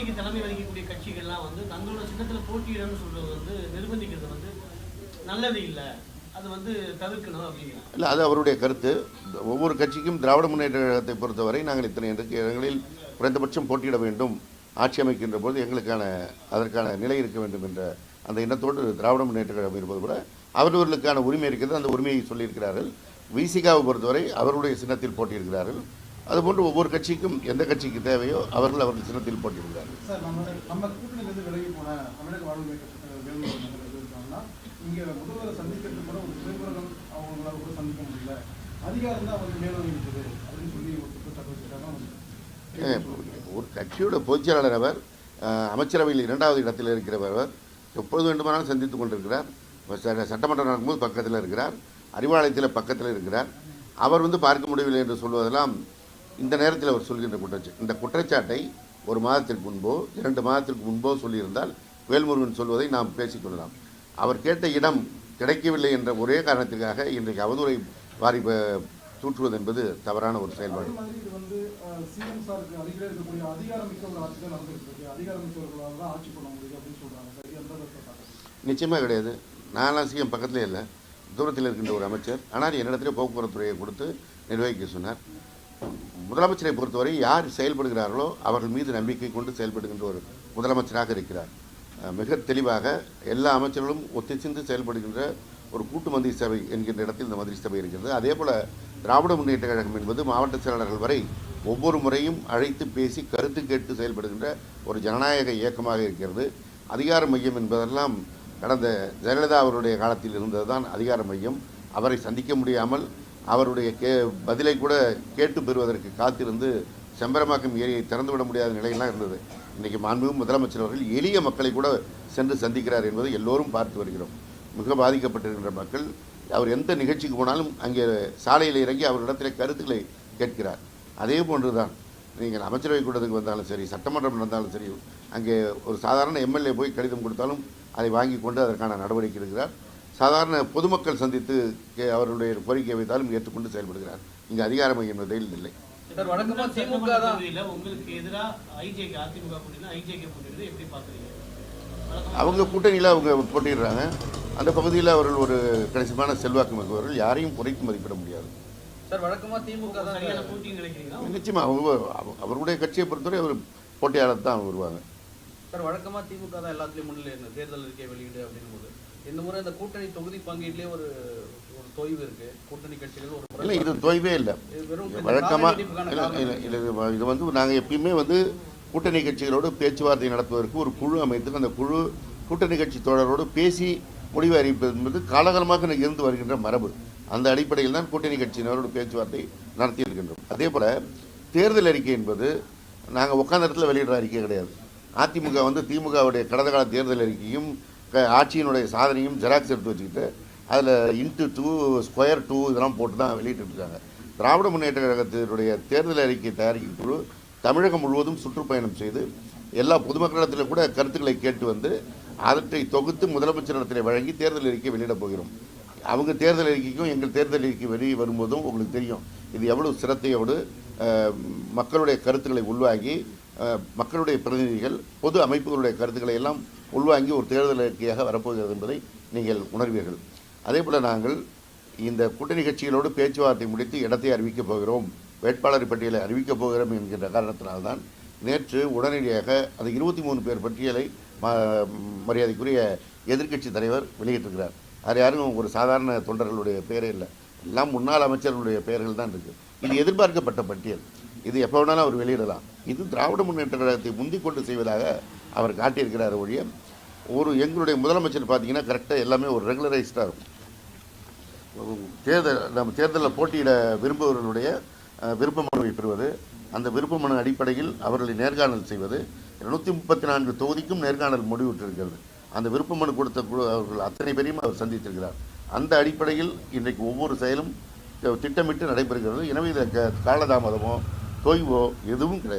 கூட்டணிக்கு தலைமை வகிக்கக்கூடிய கட்சிகள்லாம் வந்து தங்களோட சின்னத்தில் போட்டியிடணும்னு சொல்றது வந்து நிர்பந்திக்கிறது வந்து நல்லது இல்லை, அது வந்து தவிர்க்கணும் அப்படிங்கிறாங்க. இல்லை, அது அவருடைய கருத்து. ஒவ்வொரு கட்சிக்கும் திராவிட முன்னேற்ற கழகத்தை பொறுத்தவரை நாங்கள் இத்தனை இடங்களில் குறைந்தபட்சம் போட்டியிட வேண்டும், ஆட்சி அமைக்கின்ற போது எங்களுக்கான அதற்கான நிலை இருக்க வேண்டும் என்ற அந்த எண்ணத்தோடு திராவிட முன்னேற்ற கழகம் இருப்பது கூட அவர்களுக்கான உரிமை இருக்கிறது. அந்த உரிமையை சொல்லியிருக்கிறார்கள். விசிகாவை பொறுத்தவரை அவர்களுடைய சின்னத்தில் போட்டியிருக்கிறார்கள். அதுபோன்று ஒவ்வொரு கட்சிக்கும் எந்த கட்சிக்கு தேவையோ அவர்கள் சின்னத்தில் போட்டியிருக்கிறார்கள். சார், நம்ம கூட்டணியிலிருந்து விலகி போன தமிழக வாழ்வு இருக்காங்கன்னா இங்கே முதல்வரை சந்திக்கிறது கூட ஒரு துறைமுருகன் அவங்களால கூட சந்திக்க முடியல, அதிகாரம் தான் வந்து மேலோங்கி இருக்குது அப்படின்னு சொல்லி ஒரு குற்றச்சாட்டு வச்சுருக்காங்க. ஒரு கட்சியோட பொதுச்செயலாளர் அவர், அமைச்சரவையில் 2வது இடத்தில் இருக்கிறவர், எப்பொழுது வேண்டுமானாலும் சந்தித்துக் கொண்டிருக்கிறார். சட்டமன்றம் நடக்கும்போது பக்கத்தில் இருக்கிறார், அறிவாலயத்தில் பக்கத்தில் இருக்கிறார். அவர் வந்து பார்க்க முடியவில்லை என்று சொல்வதெல்லாம் இந்த நேரத்தில் அவர் சொல்கின்ற குற்றச்சாட்டு. இந்த குற்றச்சாட்டை ஒரு மாதத்திற்கு முன்போ 2 மாதத்திற்கு முன்போ சொல்லியிருந்தால் வேல்முருகன் சொல்வதை நாம் பேசிக்கொள்ளலாம். அவர் கேட்ட இடம் கிடைக்கவில்லை என்ற ஒரே காரணத்திற்காக இன்றைக்கு அவதூறை வாரி தூற்றுவது என்பது தவறான ஒரு செயல்பாடு. இது வந்து சிஎம் சாருக்கு அருகிலே இருக்கக்கூடிய அதிகாரமிக்க ஒரு ஆட்சி தான் நடந்துருக்கு, அதிகாரமிக்கவர்களால் தான் ஆட்சி பண்ண முடியுது அப்படின்னு சொல்கிறாங்க. நிச்சயமாக கிடையாது. நான்லாம் சிஎம் பக்கத்திலே இல்லை, தூரத்தில் இருக்கின்ற ஒரு அமைச்சர். ஆனால் என்னிடத்திலே போக்குவரத்துறையை கொடுத்து நிர்வகிக்க சொன்னார். முதலமைச்சரை பொறுத்தவரை யார் செயல்படுகிறார்களோ அவர்கள் மீது நம்பிக்கை கொண்டு செயல்படுகின்ற ஒரு முதலமைச்சராக இருக்கிறார். மிக தெளிவாக எல்லா அமைச்சர்களும் ஒத்திசைந்து செயல்படுகின்ற ஒரு கூட்டு மந்திரி சபை என்கின்ற இடத்தில் இந்த மந்திரி சபை இருக்கிறது. அதே போல் திராவிட முன்னேற்ற கழகம் என்பது மாவட்ட செயலாளர்கள் வரை ஒவ்வொரு முறையும் அழைத்து பேசி கருத்து கேட்டு செயல்படுகின்ற ஒரு ஜனநாயக இயக்கமாக இருக்கிறது. அதிகார மையம் என்பதெல்லாம் கடந்த ஜெயலலிதா அவருடைய காலத்தில் இருந்தது தான் அதிகார மையம். அவரை சந்திக்க முடியாமல் அவருடைய பதிலை கூட கேட்டு பெறுவதற்கு காத்திருந்து செம்பரமாக்கம் ஏரியை திறந்துவிட முடியாத நிலையெல்லாம் இருந்தது. இன்றைக்கி மாண்புமிகு முதலமைச்சர் அவர்கள் எளிய மக்களை கூட சென்று சந்திக்கிறார் என்பதை எல்லோரும் பார்த்து வருகிறோம். மிக பாதிக்கப்பட்டிருக்கின்ற மக்கள், அவர் எந்த நிகழ்ச்சிக்கு போனாலும் அங்கே சாலையில் இறங்கி அவரிடத்தில் கருத்துக்களை கேட்கிறார். அதே போன்று தான் நீங்கள் அமைச்சரவை கூட்டத்துக்கு வந்தாலும் சரி, சட்டமன்றம் நடந்தாலும் சரி, அங்கே ஒரு சாதாரண எம்எல்ஏ போய் கடிதம் கொடுத்தாலும் அதை வாங்கி கொண்டு அதற்கான நடவடிக்கை எடுக்கிறார். சாதாரண பொதுமக்கள் சந்தித்து அவர்களுடைய கோரிக்கை வைத்தாலும் ஏற்றுக்கொண்டு செயல்படுகிறார். இங்கே அதிகார மையம் என்பதில் இல்லை. உங்களுக்கு எதிராக அதிமுக எப்படி பார்க்குறீங்க? அவங்க கூட்டணியில் அவங்க போட்டிடுறாங்க. அந்த பகுதியில் அவர்கள் ஒரு கணிசமான செல்வாக்கு மிக்கவர்கள், யாரையும் குறைத்து மதிப்பிட முடியாது. சார், வழக்கமாக திமுக நிச்சயமாக அவருடைய கட்சியை பொறுத்தவரை அவர் போட்டியாளர் தான் வருவாங்க. சார், வழக்கமாக திமுக தான் எல்லாத்துலேயும் முன்னிலை தேர்தல் இருக்கே வெளியீடு அப்படின்னும் போது இந்த முறை இந்த கூட்டணி தொகுதி பங்கீட்டிலே ஒரு தொய்வு இருக்கு. கூட்டணி கட்சிகள் ஒரு இல்லை, இது தொய்வே இல்லை. வழக்கமாக இது வந்து நாங்கள் எப்பயுமே வந்து கூட்டணி கட்சிகளோடு பேச்சுவார்த்தை நடத்துவதற்கு ஒரு குழு அமைத்து அந்த குழு கூட்டணி கட்சி தோழரோடு பேசி முடிவு அறிவிப்பது என்பது காலகாலமாக இருந்து வருகின்ற மரபு. அந்த அடிப்படையில் தான் கூட்டணி கட்சியினரோடு பேச்சுவார்த்தை நடத்தி இருக்கின்றோம். அதே போல் தேர்தல் அறிக்கை என்பது நாங்கள் உட்காந்த இடத்துல வெளியிடுற அறிக்கை கிடையாது. அதிமுக வந்து திமுகவுடைய கடந்த கால தேர்தல் அறிக்கையும் ஆட்சியினுடைய சாதனையும் ஜெராக்ஸ் எடுத்து வச்சுக்கிட்டு அதில் *2 √2 இதெல்லாம் போட்டு தான் வெளியிட்டுருக்காங்க. திராவிட முன்னேற்ற கழகத்தினுடைய தேர்தல் அறிக்கை தயாரிக்கும் குழு தமிழகம் முழுவதும் சுற்றுப்பயணம் செய்து எல்லா பொதுமக்களிடத்தில் கூட கருத்துக்களை கேட்டு வந்து அவற்றை தொகுத்து முதலமைச்சரிடத்தில் வழங்கி தேர்தல் அறிக்கை வெளியிடப் போகிறோம். அவங்க தேர்தல் அறிக்கைக்கும் எங்கள் தேர்தல் அறிக்கை வெளியே வரும்போதும் உங்களுக்கு தெரியும் இது எவ்வளவு சிரத்தையோடு மக்களுடைய கருத்துக்களை உள்வாங்கி மக்களுடைய பிரதிநிதிகள் பொது அமைப்புகளுடைய கருத்துக்களை எல்லாம் உள்வாங்கி ஒரு தேர்தல் அறிக்கையாக வரப்போகிறது என்பதை நீங்கள் உணர்வீர்கள். அதே போல் நாங்கள் இந்த கூட்டணி கட்சிகளோடு பேச்சுவார்த்தை முடித்து இடத்தை அறிவிக்கப் போகிறோம், வேட்பாளர் பட்டியலை அறிவிக்கப் போகிறோம் என்கின்ற காரணத்தினால்தான் நேற்று உடனடியாக அந்த 23 பேர் பட்டியலை மரியாதைக்குரிய எதிர்க்கட்சி தலைவர் வெளியிட்டிருக்கிறார். அது யாரும் ஒரு சாதாரண தொண்டர்களுடைய பெயரே இல்லை, எல்லாம் முன்னாள் அமைச்சர்களுடைய பெயர்கள் தான் இருக்குது. இது எதிர்பார்க்கப்பட்ட பட்டியல். இது எப்போ வேணாலும் அவர் வெளியிடலாம். இது திராவிட முன்னேற்ற கழகத்தை முந்திக் கொண்டு செய்வதாக அவர் காட்டியிருக்கிறார் ஒழிய எங்களுடைய முதலமைச்சர் பார்த்தீங்கன்னா கரெக்டாக எல்லாமே ஒரு ரெகுலரைஸ்டாக இருக்கும். நம்ம தேர்தலில் போட்டியிட விரும்புபவர்களுடைய விருப்ப மனுவை பெறுவது, அந்த விருப்ப மனு அடிப்படையில் அவர்களை நேர்காணல் செய்வது, 234 தொகுதிக்கும் நேர்காணல் முடிவுற்றிருக்கிறது. அந்த விருப்ப மனு கொடுத்த அவர்கள் அத்தனை பேரையும் அவர் சந்தித்திருக்கிறார். அந்த அடிப்படையில் இன்றைக்கு ஒவ்வொரு செயலும் திட்டமிட்டு நடைபெறுகிறது. எனவே இதில் காலதாமதமோ தொய்வோ எதுவும் கிடையாது.